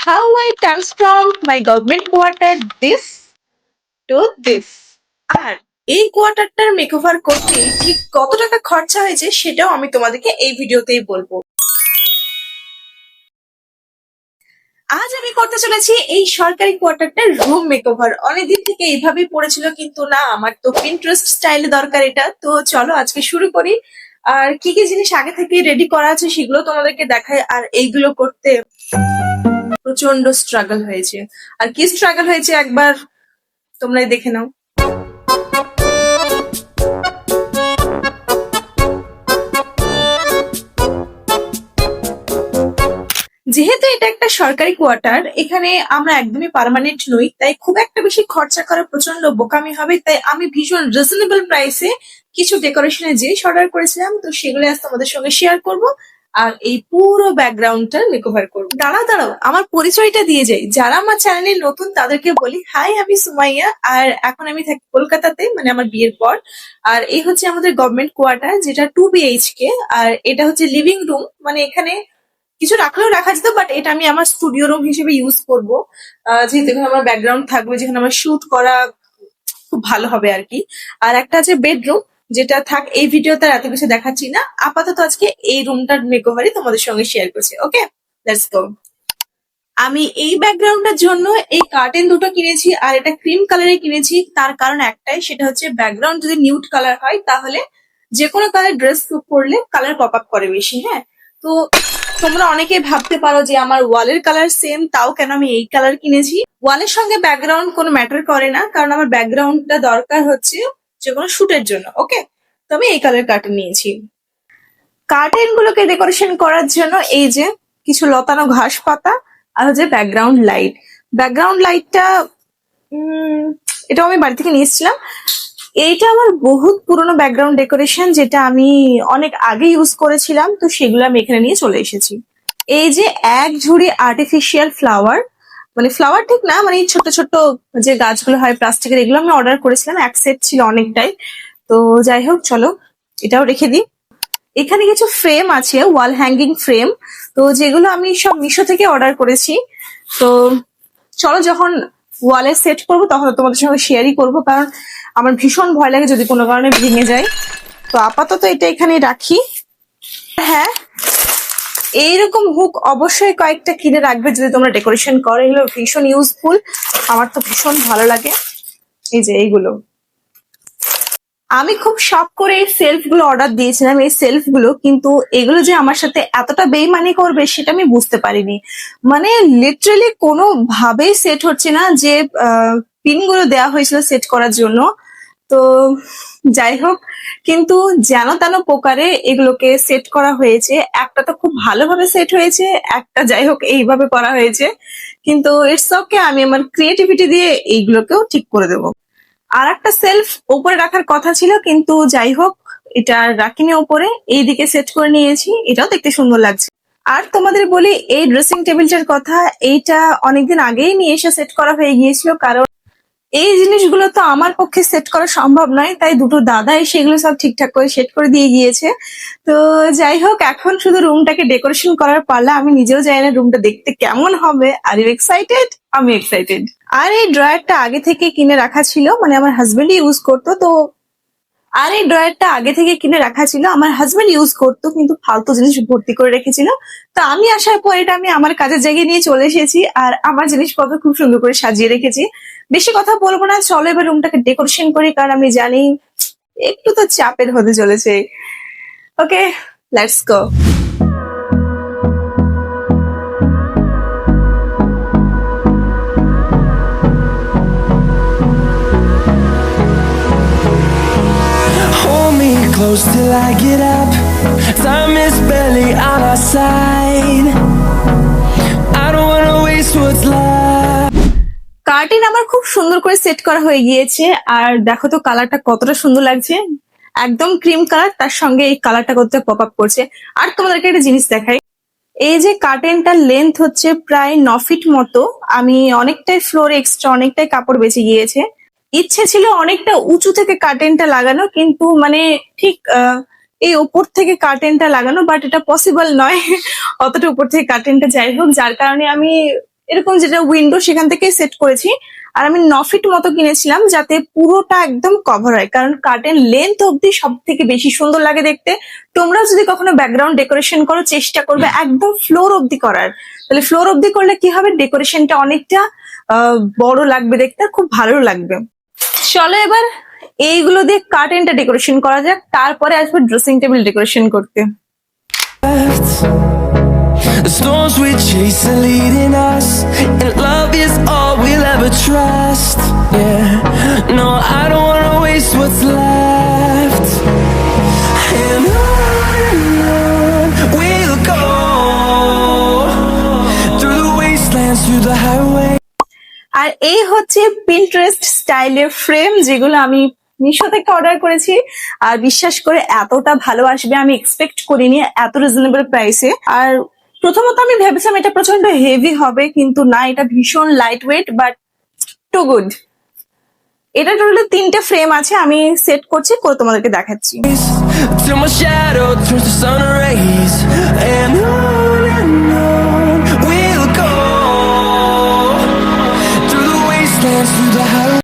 how I transformed my government quarter this to this. আর এই কোয়ার্টারটার makeover করতে ঠিক কত টাকা খরচা হয়েছে সেটাও আমি তোমাদেরকে এই ভিডিওতেই বলবো। আজ আমি করতে চলেছি এই সরকারি কোয়ার্টারটার রুম মেকওভার। অনেকদিন থেকে এইভাবেই পড়েছিল, কিন্তু না, আমার তো পিন্টারেস্ট স্টাইলে দরকার এটা। তো চলো আজকে শুরু করি। আর কি কি জিনিস আগে থেকে রেডি করা আছে সেগুলো তোমাদেরকে দেখাই। আর এইগুলো করতে প্রচন্ড স্ট্রাগল হয়েছে। আর কি স্ট্রাগল হয়েছে একবার তোমরাই দেখে নাও। যেহেতু এটা একটা সরকারি কোয়ার্টার, এখানে আমরা একদমই পার্মানেন্ট নই, তাই খুব একটা বেশি খরচা করা প্রচন্ড বোকামি হবে। তাই আমি ভীষণ রিজনেবল প্রাইসে কিছু ডেকোরেশনের জিনিস অর্ডার করেছিলাম, তো সেগুলো আজ তোমাদের সঙ্গে শেয়ার করব। আর এই পুরো ব্যাকগ্রাউন্ডটা মেকওভার করবো। দাঁড়াও আমার পরিচয়টা দিয়ে যাই। যারা আমার চ্যানেলে নতুন তাদেরকে বলি, হাই, আমি সুমাইয়া, আর এখন আমি থাকি কলকাতাতে, মানে আমার বিয়ের পর। আর এই হচ্ছে আমাদের গভর্নমেন্ট কোয়ার্টার, যেটা 2 BHK। আর এটা হচ্ছে লিভিং রুম, মানে এখানে কিছু রাখলেও রাখা যেত, বাট এটা আমি আমার স্টুডিও রুম হিসেবে ইউজ করবো। যেহেতু এখানে আমার ব্যাকগ্রাউন্ড থাকবে, যেখানে আমার শুট করা খুব ভালো হবে আর কি। আর একটা আছে বেডরুম, যেটা থাক এই ভিডিওতে এত কিছু দেখাচ্ছি না। আপাতত আজকে এই রুমটার মেকওভারই তোমাদের সঙ্গে শেয়ার করছি। ওকে, লেটস গো। আমি এই ব্যাকগ্রাউন্ডের জন্য এই কার্টেন দুটো কিনেছি, আর এটা ক্রিম কালারে কিনেছি। তার কারণ একটাই, সেটা হচ্ছে ব্যাকগ্রাউন্ড যদি নিউড কালার হয় তাহলে যে কোনো কালার ড্রেস পরলে কালার পপ আপ করে বেশি। হ্যাঁ, তো তোমরা অনেকেই ভাবতে পারো যে আমার ওয়ালের কালার সেম, তাও কেন আমি এই কালার কিনেছি। ওয়ালের সঙ্গে ব্যাকগ্রাউন্ড কোনো ম্যাটার করে না, কারণ আমার ব্যাকগ্রাউন্ডটা দরকার হচ্ছে যে কোনো শুটের জন্য। ওকে, তো আমি এই কালার কার্টেন নিয়েছি। কার্টেন গুলোকে ডেকোরেশন করার জন্য এই যে কিছু লতানো ঘাস পাতা, আর হচ্ছে ব্যাকগ্রাউন্ড লাইট। ব্যাকগ্রাউন্ড লাইটটা এটাও আমি বাড়ি থেকে নিয়েছিলাম। এইটা আমার বহুত পুরনো ব্যাকগ্রাউন্ড ডেকোরেশন, যেটা আমি অনেক আগে ইউজ করেছিলাম, তো সেগুলো আমি এখানে নিয়ে চলে এসেছি। এই যে এক ঝুড়ি আর্টিফিশিয়াল ফ্লাওয়ার, মানে ফ্লাওয়ার ঠিক না, মানে এই ছোট ছোট যে গাছগুলো হয় প্লাস্টিকের, এগুলো আমি অর্ডার করেছিলাম। এক সেট ছিল অনেকটাই। তো যাই হোক, চলো এটাও রেখে দিই। এখানে কিছু ফ্রেম আছে, ওয়াল হ্যাঙ্গিং ফ্রেম, তো যেগুলো আমি সব মিশো থেকে অর্ডার করেছি। তো চলো যখন ওয়ালে সেট করবো তখন তোমাদের সঙ্গে শেয়ারই করবো, কারণ আমার ভীষণ ভয় লাগে যদি কোনো কারণে ভেঙে যায়। তো আপাতত এটা এখানে রাখি। হ্যাঁ, এইরকম হুক অবশ্যই কয়েকটা কিনে রাখবে যদি তোমরা ডেকোরেশন করো। এগুলো ভীষণ ইউজফুল, আমার তো ভীষণ ভালো লাগে। এই যে এইগুলো আমি খুব শখ করে এই সেলফ গুলো অর্ডার দিয়েছিলাম। এই সেলফ গুলো, কিন্তু এগুলো যে আমার সাথে এতটা বেইমানি করবে সেটা আমি বুঝতে পারিনি। মানে লিটারালি কোনো ভাবেই সেট হচ্ছে না, যে পিন গুলো দেওয়া হয়েছিল সেট করার জন্য। তো যাই হোক, কিন্তু যেন তেন প্রকারে এগুলোকে সেট করা হয়েছে। একটা তো খুব ভালোভাবে সেট হয়েছে, একটা যাই হোক এইভাবে করা হয়েছে। কিন্তু ইটস ওকে, আমি আমার ক্রিয়েটিভিটি দিয়ে এইগুলোকেও ঠিক করে দেবো। আর একটা সেলফ উপরে রাখার কথা ছিল, কিন্তু যাই হোক এটা রাখিনি উপরে, এইদিকে সেট করে নিয়েছি। এটাও দেখতে সুন্দর লাগছে। আর তোমাদের বলি এই ড্রেসিং টেবিলটার কথা, এইটা অনেকদিন আগেই নিয়ে এসে সেট করা হয়ে গিয়েছিল, কারণ এই জিনিসগুলো তো আমার পক্ষে সেট করা সম্ভব নয়। তাই দুটো দাদা এসে এগুলো সব ঠিকঠাক করে সেট করে দিয়ে গিয়েছে। তো যাই হোক, এখন শুধু রুমটাকে ডেকোরেশন করার পালা। আমি নিজেও জানি না রুমটা দেখতে কেমন হবে। Are you excited? আমি এক্সাইটেড। আর এই ড্রয়ারটা আগে থেকে কিনে রাখা ছিল, মানে আমার হাজবেন্ড ইউজ করতো। তো আর এই ড্রয়ারটা আগে থেকে কিনে রাখা ছিল, আমার হাজবেন্ড ইউজ করতো, কিন্তু ফালতু জিনিস ভর্তি করে রেখেছিল। তো আমি আসার পর এটা আমি আমার কাজের জায়গায় নিয়ে চলে এসেছি, আর আমার জিনিসপত্র খুব সুন্দর করে সাজিয়ে রেখেছি। বেশি কথা বলবো না, চলো এবার রুমটাকে ডেকোরেশন করি, কারণ আমি জানি একটু তো চাপের হতে চলেছে। Okay, let's go. Hold me close till I get up. Time is barely on our side. I don't wanna waste what's left. Curtain আমার খুব সুন্দর করে সেট করা হয়ে গিয়েছে। আর দেখো তো কালারটা কতটা সুন্দর লাগছে, একদম ক্রিম কালার, তার সঙ্গে এই কালারটা কত পপ আপ করছে। আর তোমাদেরকে একটা জিনিস দেখাই, এই যে কার্টেনটার লেন্থ হচ্ছে প্রায় 9 ফিট মতো। আমি অনেকটাই ফ্লোর এক্সট্রা অনেকটাই কাপড় বেঁচে গিয়েছে। ইচ্ছে ছিল অনেকটা উঁচু থেকে কার্টেনটা লাগানো, কিন্তু মানে ঠিক এই উপর থেকে কার্টেনটা লাগানো, বাট এটা পসিবল নয় অতটা উপর থেকে কার্টেনটা। যাই হোক, যার কারণে আমি এরকম যেটা উইন্ডো সেখান থেকে সেট করেছি। আর আমি 9 ফিট মতো কিনেছিলাম যাতে পুরোটা একদম কভার হয়, কারণ কার্টেন লেন্থ অব্দি সব থেকে বেশি সুন্দর লাগে দেখতে। তোমরা যদি কখনো ব্যাকগ্রাউন্ড ডেকোরেশন করো, চেষ্টা করবে একদম ফ্লোর অব্দি করার। তাহলে ফ্লোর অব্দি করলে কি হবে, ডেকোরেশনটা অনেকটা বড় লাগবে দেখতে, খুব ভালো লাগবে। চলো এবার এইগুলো দিয়ে কার্টেনটা ডেকোরেশন করা যাক, তারপরে আসবে ড্রেসিং টেবিল ডেকোরেশন করতে। The storms we chase are leading us, and love is all we'll ever trust. Yeah, no, I don't wanna waste what's left. And on we'll go, through the wastelands, through the highway. আর এই হচ্ছে Pinterest স্টাইলের frame, যেগুলো আমি মিশো থেকে order করেছি। আর বিশ্বাস করে এতটা ভালো আসবে আমি এক্সপেক্ট করিনি এত রিজনেবল প্রাইসে। আর প্রথমত আমি ভেবেছিলাম এটা প্রচন্ড হেভি হবে, কিন্তু না, এটা ভীষণ light weight but too good. এটা টোটালি 3টে ফ্রেম আছে, আমি সেট করছি, করে তোমাদেরকে দেখাচ্ছি। Till my shadow turns to sun rays, and on we'll go, through the wastelands, through the highway.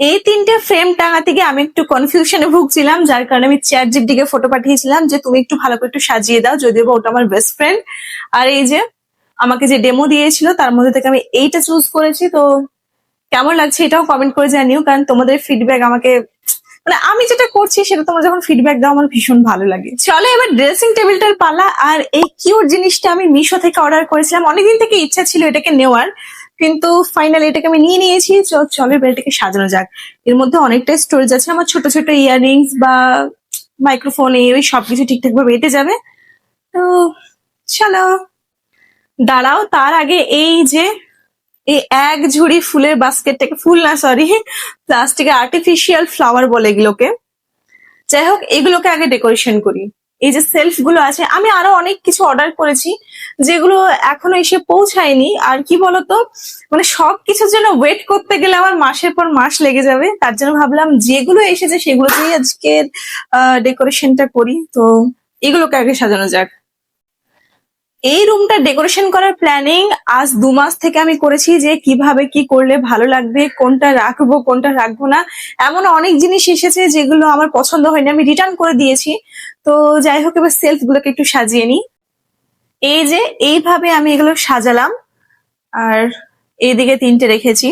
এই 3টে ফ্রেম টাঙাতে গিয়ে আমি একটু কনফিউশনে ভুগছিলাম, যার কারণে আমি চ্যাটজিপিটিকে ফটো পাঠিয়েছিলাম যে তুমি একটু ভালো করে একটু সাজিয়ে দাও, যদিও বা ওটা আমার বেস্ট ফ্রেন্ড। আর এই যে আমাকে যে ডেমো দিয়েছিল তার মধ্যে থেকে আমি এইটা চুজ করেছি। তো কেমন লাগছে এটাও কমেন্ট করে জানিও, কারণ তোমাদের ফিডব্যাক আমাকে, মানে আমি যেটা করছি সেটা তোমরা যখন ফিডব্যাক দাও আমার ভীষণ ভালো লাগে। চলো এবার ড্রেসিং টেবিলটার পালা। আর এই কিউট জিনিসটা আমি মিশো থেকে অর্ডার করেছিলাম, অনেকদিন থেকে ইচ্ছা ছিল এটাকে নেওয়ার, কিন্তু ফাইনালি এটাকে আমি নিয়ে নিয়েছি। চলো এবার এটাকে সাজানো যাক। এর মধ্যে অনেকটা স্টোরেজ আছে, আমার ছোট ছোট ইয়াররিংস বা মাইক্রোফোন এই সবকিছু ঠিকঠাক ভাবে এঁটে যাবে। তো চলো দাঁড়াও, তার আগে এই যে এই এক ঝুড়ি ফুলের বাস্কেটটাকে, ফুল না সরি প্লাস্টিকের আর্টিফিশিয়াল ফ্লাওয়ার বলে এগুলোকে, যাই হোক এগুলোকে আগে ডেকোরেশন করি। এই যে সেলফ গুলো আছে, আমি আরো অনেক কিছু অর্ডার করেছি যেগুলো এখনো এসে পৌঁছায়নি। আর কি বলতো, মানে সবকিছুর জন্য ওয়েট করতে গেলে আমার মাসের পর মাস লেগে যাবে, তার জন্য ভাবলাম যেগুলো এসেছে সেগুলো দিয়েই আজকে ডেকোরেশনটা করি। তো এগুলোকে আগে সাজানো যাক। এই রুমটা ডেকোরেশন করার প্ল্যানিং আজ 2 মাস থেকে আমি করেছি, যে কিভাবে কি করলে ভালো লাগবে, কোনটা রাখবো কোনটা রাখবো না। এমন অনেক জিনিস এসেছে যেগুলো আমার পছন্দ হয়নি, আমি রিটার্ন করে দিয়েছি। তো যাই হোক এবার সেলফ গুলোকে একটু সাজিয়ে নিই। এই যে এইভাবে আমি এগুলো সাজালাম, আর এইদিকে 3টে রেখেছি।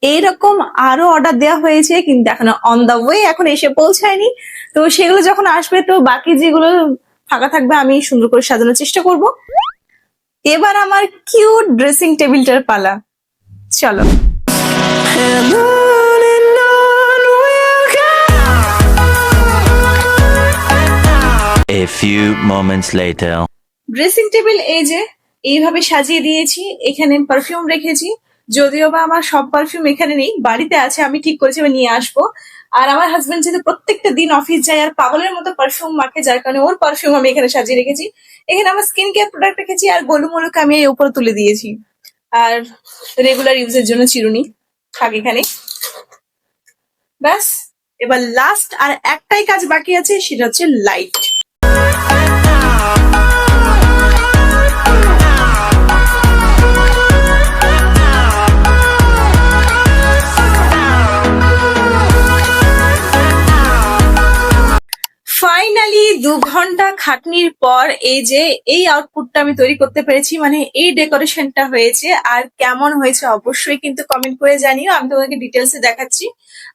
এইরকম আরো অর্ডার দেওয়া হয়েছে, কিন্তু এখনো অন দা ওয়ে, এখন এসে পৌঁছায়নি। তো সেগুলো যখন আসবে তো বাকি যেগুলো ফাঁকা থাকবে আমি সুন্দর করে সাজানোর চেষ্টা করব। এবার আমার কিউট ড্রেসিং টেবিলটার পালা, চলো। And on we'll go. A few moments later. Dressing table এই যে এইভাবে সাজিয়ে দিয়েছি, এখানে পারফিউম রেখেছি, যদিও বা আমার সব পারফিউম এখানে নেই, বাড়িতে আছে, আমি ঠিক করেছি আমি নিয়ে আসবো। আর আমার হাজবেন্ড যেহেতু প্রত্যেকটা দিন অফিস যায় আর পাগলের মতো পারফিউম মাখে, যার কারণে ওর পারফিউম আমি এখানে সাজিয়ে রেখেছি। এখানে আমার স্কিন কেয়ার প্রোডাক্ট রেখেছি, আর গোলুমলুকে আমি এই উপরে তুলে দিয়েছি। আর রেগুলার ইউজের জন্য চিরুনি থাক এখানে। ব্যাস, এবার লাস্ট আর একটাই কাজ বাকি আছে, সেটা হচ্ছে লাইট। ফাইনালি 2 ঘন্টা খাটনির পর এই যে এই আউটপুটটা আমি তৈরি করতে পেরেছি, মানে এই ডেকোরেশনটা হয়েছে। আর কেমন হয়েছে অবশ্যই কিন্তু কমেন্ট করে জানিও, আমি তোমাকে ডিটেলসে দেখাচ্ছি।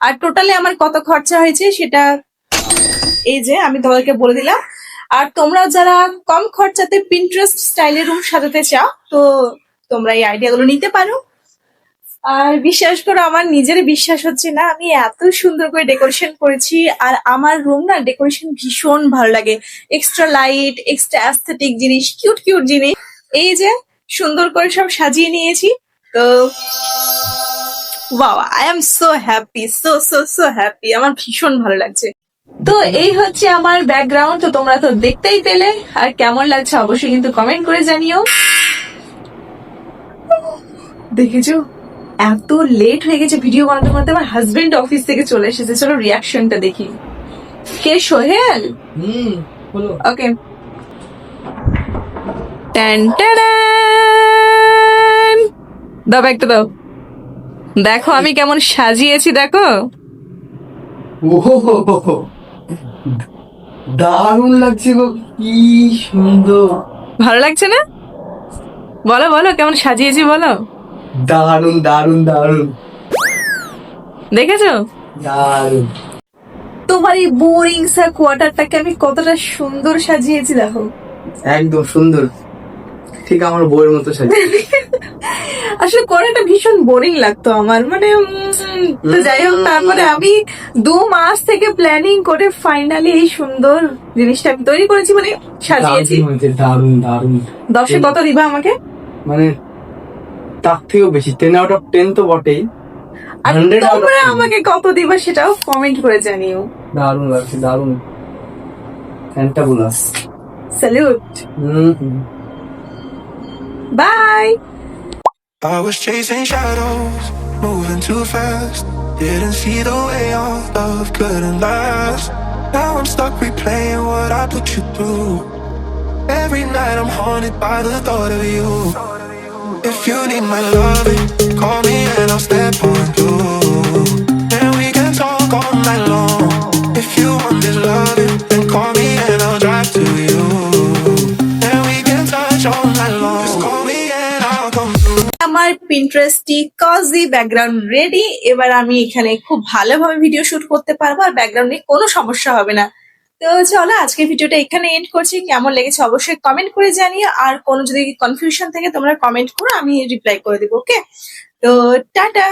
আর টোটালি আমার কত খরচা হয়েছে সেটা এই যে আমি তোমাদেরকে বলে দিলাম। আর তোমরা যারা কম খরচাতে পিন্টারেস্ট স্টাইলের রুম সাজাতে চাও, তো তোমরা এই আইডিয়াগুলো নিতে পারো। আর বিশ্বাস করো, আমার নিজের বিশ্বাস হচ্ছে না আমি এত সুন্দর করে ডেকোরেশন করেছি। আর আমার রুম না ডেকোরেশন ভীষণ ভালো লাগে, এক্সট্রা লাইট, এক্সট্রা অ্যাস্থেটিক জিনিস, কিউট কিউট জিনিস এই যে সুন্দর করে সব সাজিয়ে নিয়েছি। তো wow, I am so happy, so so so happy, আমার ভীষণ ভালো লাগছে। তো এই হচ্ছে আমার ব্যাকগ্রাউন্ড, তো তোমরা তো দেখতেই পেলে, আর কেমন লাগছে অবশ্যই কিন্তু কমেন্ট করে জানিও। দেখেছো এত লেট হয়ে গেছে ভিডিও বানাতে বানাতে, আমার হাজবেন্ড অফিস থেকে চলে এসেছে। চলো রিয়াকশনটা দেখি। কে সোহেল? ওকে। দাও ব্যাগটা দাও। দেখো আমি কেমন সাজিয়েছি, দেখো। ও দারুণ লাগছে গো, কি সুন্দর। ভালো লাগছে না? বলো বলো কেমন সাজিয়েছি বলো। দারুণ দারুণ দারুণ দেখেছো? দারুণ। তোমার এই বোরিং সা কোয়ার্টারটাকে আমি কতটা সুন্দর সাজিয়েছি দেখো। একদম সুন্দর, ঠিক আমার বইয়ের মতো সাজিয়েছে। আসলে কোয়ার্টারটা ভীষণ বোরিং লাগতো আমার, মানে তো যাই হোক, তারপরে আমি 2 মাস থেকে প্ল্যানিং করে ফাইনালি এই সুন্দর জিনিসটা আমি তৈরি করেছি, মানে সাজিয়েছি। দারুণ হয়েছে, দারুণ দারুণ। 10-এ কত দিবা আমাকে? মানে তার থেকেও বেশি, 10 out of 10 তো বটেই। আর 100 out of তোমরা 10। আমাকে কত দিবা সেটাও কমেন্ট করে জানিও। দারুণ লাগছে, দারুণ। Fantabulous. Salute, bye. I was chasing shadows, moving too fast. Didn't see the way our love couldn't last. Now I'm stuck replaying what I put you through. Every night I'm haunted by the thought of you. If you need my loving, call me and I'll step on through. And we can talk all night long. If you want this loving, then call me and I'll drive to you. And we can touch all night long. Just call me and I'll come through. আমার পিন্টারেস্টি cosy background ready. এবার আমি এখানে খুব ভালোভাবে video shoot করতে পারবো, আর ব্যাকগ্রাউন্ডে কোনো সমস্যা হবে না। তো চলো আজকে ভিডিওটা এখানে এন্ড করছি। কেমন লেগেছে অবশ্যই কমেন্ট করে জানিও, আর কোনো যদি কনফিউশন থাকে তোমরা কমেন্ট করো, আমি রিপ্লাই করে দেবো। ওকে, তো টাটা।